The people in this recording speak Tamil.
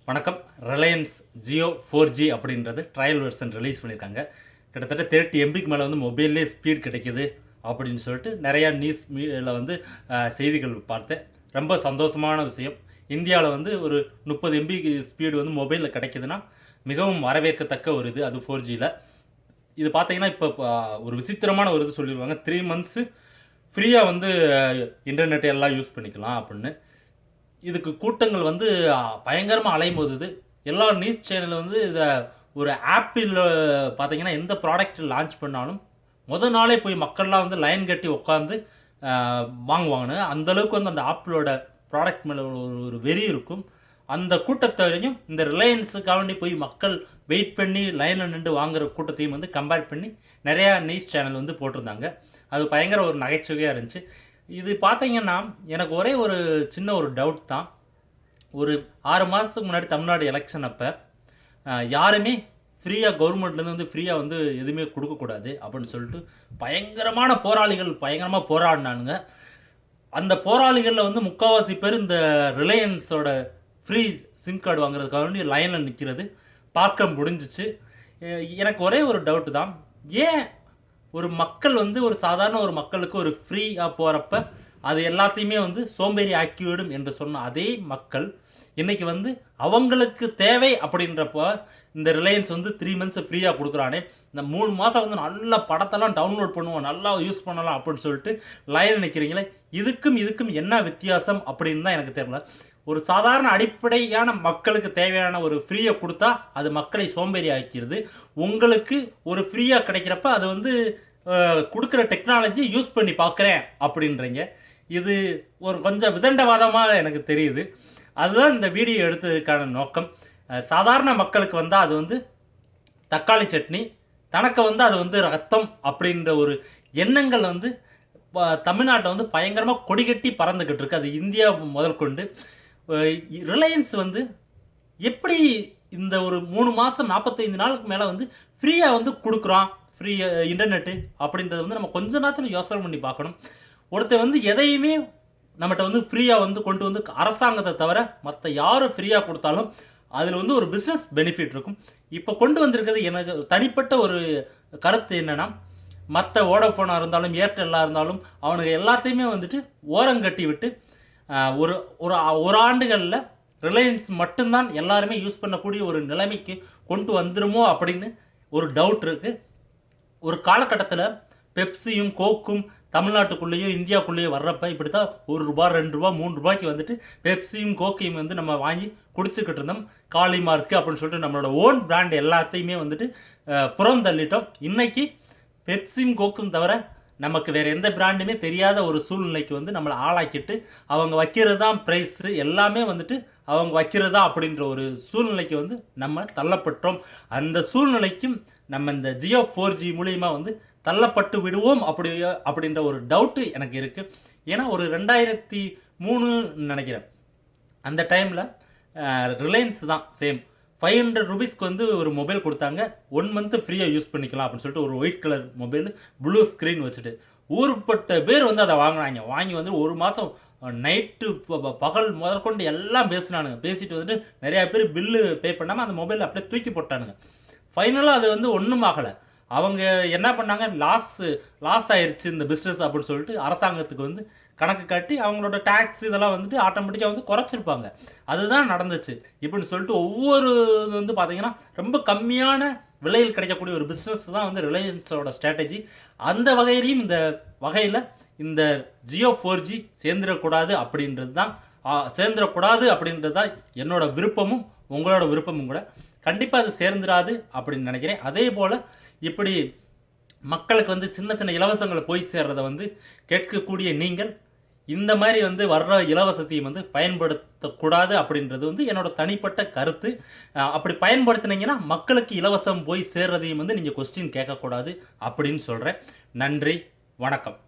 வணக்கம். ரிலையன்ஸ் ஜியோ 4G அப்படின்றது ட்ரையல் வெர்ஷன் ரிலீஸ் பண்ணியிருக்காங்க. கிட்டத்தட்ட 30 MBக்கு மேலே வந்து மொபைல்லே ஸ்பீட் கிடைக்கிது அப்படின்னு சொல்லிட்டு நிறையா நியூஸ் மீடியாவில் வந்து செய்திகள் பார்த்தேன். ரொம்ப சந்தோஷமான விஷயம். இந்தியாவில் வந்து ஒரு 30 MB ஸ்பீடு வந்து மொபைலில் கிடைக்கிதுன்னா மிகவும் வரவேற்கத்தக்க ஒரு இது. அது 4Gயில் இது பார்த்தீங்கன்னா இப்போ ஒரு விசித்திரமான ஒரு இது சொல்லிடுவாங்க. 3 months ஃப்ரீயாக வந்து இன்டர்நெட் எல்லாம் யூஸ் பண்ணிக்கலாம் அப்படின்னு. இதுக்கு கூட்டங்கள் வந்து பயங்கரமாக அலைமோதுது. எல்லா நியூஸ் சேனல் வந்து இதை ஒரு ஆப்பிள் பார்த்தீங்கன்னா எந்த ப்ராடக்ட் லான்ச் பண்ணாலும் நாளே போய் மக்கள்லாம் வந்து லைன் கட்டி உட்காந்து வாங்குவாங்கன்னு. அந்தளவுக்கு வந்து அந்த ஆப்பிளோட ப்ராடக்ட் மேலே ஒரு வெறி இருக்கும். அந்த கூட்டத்தையும் இந்த ரிலையன்ஸுக்காண்டி போய் மக்கள் வெயிட் பண்ணி லைனில் நின்று வாங்குகிற கூட்டத்தையும் வந்து கம்பேர் பண்ணி நிறையா நியூஸ் சேனல் வந்து போட்டிருந்தாங்க. அது பயங்கர ஒரு நகைச்சுவையாக இருந்துச்சு. இது பார்த்தீங்கன்னா எனக்கு ஒரே ஒரு சின்ன ஒரு டவுட் தான். ஒரு 6 மாதத்துக்கு முன்னாடி தமிழ்நாடு எலெக்ஷன் அப்போ யாருமே ஃப்ரீயாக கவர்மெண்ட்லேருந்து வந்து ஃப்ரீயாக வந்து எதுவுமே கொடுக்கக்கூடாது அப்படின்னு சொல்லிட்டு பயங்கரமாக போராடினானுங்க. அந்த போராளிகளில் வந்து முக்கால்வாசி பேர் இந்த ரிலையன்ஸோட ஃப்ரீ சிம் கார்டு வாங்குறதுக்காக வேண்டி லைனில் நிற்கிறது பார்க்க முடிஞ்சிச்சு. எனக்கு ஒரே ஒரு டவுட்டு தான், ஏன் ஒரு மக்கள் வந்து ஒரு சாதாரண ஒரு மக்களுக்கு ஒரு ஃப்ரீயாக போகிறப்ப அது எல்லாத்தையுமே வந்து சோம்பேறி ஆக்கிவிடும் என்று சொன்ன அதே மக்கள் இன்றைக்கி வந்து அவங்களுக்கு தேவை அப்படின்றப்போ இந்த ரிலையன்ஸ் வந்து 3 months ஃப்ரீயாக கொடுக்குறானே, இந்த 3 மாதம் வந்து நல்ல படத்தெல்லாம் டவுன்லோட் பண்ணுவோம், நல்லா யூஸ் பண்ணலாம் அப்படின்னு சொல்லிட்டு லைனில் நிற்கிறீங்களே, இதுக்கும் என்ன வித்தியாசம் அப்படின்னு தான் எனக்கு தெரியல. ஒரு சாதாரண அடிப்படையான மக்களுக்கு தேவையான ஒரு ஃப்ரீயை கொடுத்தா அது மக்களை சோம்பேறி ஆக்கிறது. உங்களுக்கு ஒரு ஃப்ரீயாக கிடைக்கிறப்ப அது வந்து கொடுக்குற டெக்னாலஜி யூஸ் பண்ணி பார்க்குறேன் அப்படின்றீங்க. இது ஒரு கொஞ்சம் விதண்டவாதமாக எனக்கு தெரியுது. அதுதான் இந்த வீடியோ எடுத்ததுக்கான நோக்கம். சாதாரண மக்களுக்கு வந்தால் அது வந்து தக்காளி சட்னி, தனக்கு வந்து அது வந்து ரத்தம் அப்படின்ற ஒரு எண்ணங்கள் வந்து தமிழ்நாட்டில் வந்து பயங்கரமாக கொடிகட்டி பறந்துக்கிட்டு இருக்கு. அது இந்தியா முதல் கொண்டு. ரிலையன்ஸ் வந்து எப்படி இந்த ஒரு 3 மாதம் 45 நாளுக்கு மேலே வந்து ஃப்ரீயாக வந்து கொடுக்குறோம், ஃப்ரீ இன்டர்நெட்டு அப்படின்றத வந்து நம்ம கொஞ்ச நாச்சும் யோசனை பண்ணி பார்க்கணும். ஒருத்தர் வந்து எதையுமே நம்மகிட்ட வந்து ஃப்ரீயாக வந்து கொண்டு வந்து அரசாங்கத்தை தவிர மற்ற யாரும் ஃப்ரீயாக கொடுத்தாலும் அதில் வந்து ஒரு பிஸ்னஸ் பெனிஃபிட் இருக்கும். இப்போ கொண்டு வந்திருக்கிறது எனக்கு தனிப்பட்ட ஒரு கருத்து என்னென்னா, மற்ற வோடஃபோனாக இருந்தாலும் ஏர்டெல்லாக இருந்தாலும் அவனுக்கு எல்லாத்தையுமே வந்துட்டு ஓரங்கட்டி விட்டு ஒரு ஒரு ஆண்டுகளில் ரிலையன்ஸ் மட்டும்தான் எல்லாருமே யூஸ் பண்ணக்கூடிய ஒரு நிலைமைக்கு கொண்டு வந்துருமோ அப்படின்னு ஒரு டவுட் இருக்குது. ஒரு காலகட்டத்தில் பெப்சியும் கோக்கும் தமிழ்நாட்டுக்குள்ளேயும் இந்தியாவுக்குள்ளேயும் வர்றப்ப இப்படி தான் ₹1 ₹2 ₹3 வந்துட்டு பெப்சியும் கோக்கையும் வந்து நம்ம வாங்கி குடிச்சுக்கிட்டு இருந்தோம். காளிமார்க்கு அப்படின்னு சொல்லிட்டு நம்மளோட ஓன் பிராண்ட் எல்லாத்தையுமே வந்துட்டு புறம் தள்ளிட்டோம். இன்றைக்கி பெப்சியும் கோக்கும் தவிர நமக்கு வேறு எந்த பிராண்டுமே தெரியாத ஒரு சூழ்நிலைக்கு வந்து நம்மளை ஆளாக்கிட்டு அவங்க வைக்கிறது தான் ப்ரைஸு எல்லாமே வந்துட்டு அவங்க வைக்கிறது தான் அப்படின்ற ஒரு சூழ்நிலைக்கு வந்து நம்ம தள்ளப்பட்டோம். அந்த சூழ்நிலைக்கும் நம்ம இந்த ஜியோ 4G மூலிமா வந்து தள்ளப்பட்டு விடுவோம் அப்படின்ற ஒரு டவுட்டு எனக்கு இருக்குது. ஏன்னா ஒரு 2003 நினைக்கிறேன் அந்த டைமில் ரிலையன்ஸ் தான் சேம் ₹500 வந்து ஒரு மொபைல் கொடுத்தாங்க. 1 month ஃப்ரீயாக யூஸ் பண்ணிக்கலாம் அப்படின்னு சொல்லிட்டு ஒரு white colour mobile blue screen வச்சுட்டு ஊருப்பட்ட பேர் வந்து அதை வாங்கினாங்க. வாங்கி வந்து ஒரு மாதம் நைட்டு பகல் முதற்கொண்டு எல்லாம் பேசினானுங்க. பேசிட்டு வந்துட்டு நிறையா பேர் பில்லு பே பண்ணாமல் அந்த மொபைல் அப்படியே தூக்கி போட்டானுங்க. ஃபைனலாக அது வந்து ஒன்றும் ஆகலை. அவங்க என்ன பண்ணாங்க, லாஸ் ஆயிடுச்சு இந்த பிஸ்னஸ் அப்படின்னு சொல்லிட்டு அரசாங்கத்துக்கு வந்து கணக்கு காட்டி அவங்களோட டேக்ஸ் இதெல்லாம் வந்துட்டு ஆட்டோமேட்டிக்காக வந்து குறைச்சிருப்பாங்க. அதுதான் நடந்துச்சு. இப்படின்னு சொல்லிட்டு ஒவ்வொரு இது வந்து பார்த்தீங்கன்னா ரொம்ப கம்மியான விலையில் கிடைக்கக்கூடிய ஒரு பிஸ்னஸ் தான் வந்து ரிலையன்ஸோட ஸ்ட்ராட்டஜி. அந்த வகையிலையும் இந்த வகையில் இந்த ஜியோ 4G சேர்ந்துடக்கூடாது அப்படின்றது தான் என்னோட விருப்பமும் உங்களோட விருப்பமும் கூட. கண்டிப்பாக அது சேர்ந்துடாது அப்படின்னு நினைக்கிறேன். அதே போல் இப்படி மக்களுக்கு வந்து சின்ன சின்ன இலவசங்களை போய் சேர்றதை வந்து கேட்கக்கூடிய நீங்கள் இந்த மாதிரி வந்து வர்ற இலவசத்தையும் வந்து பயன்படுத்தக்கூடாது அப்படின்றது வந்து என்னோட தனிப்பட்ட கருத்து. அப்படி பயன்படுத்தினீங்கன்னா மக்களுக்கு இலவசம் போய் சேர்றதையும் வந்து நீங்கள் கொஸ்டின் கேட்கக்கூடாது அப்படின்னு சொல்கிறேன். நன்றி, வணக்கம்.